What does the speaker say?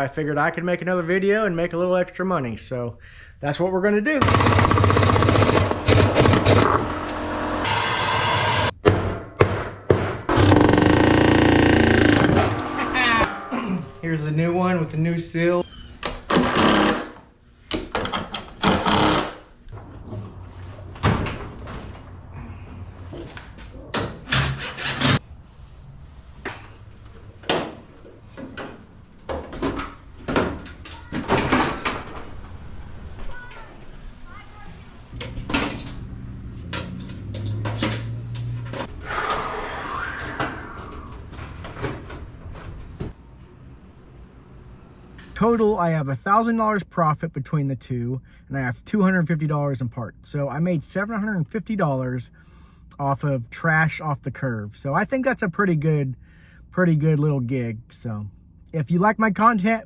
I figured I could make another video and make a little extra money, so that's what we're gonna do. Here's the new one with the new seal. Total, I have $1,000 profit between the two, and I have $250 in parts. So I made $750 off of trash off the curve. So I think that's a pretty good little gig. So if you like my content,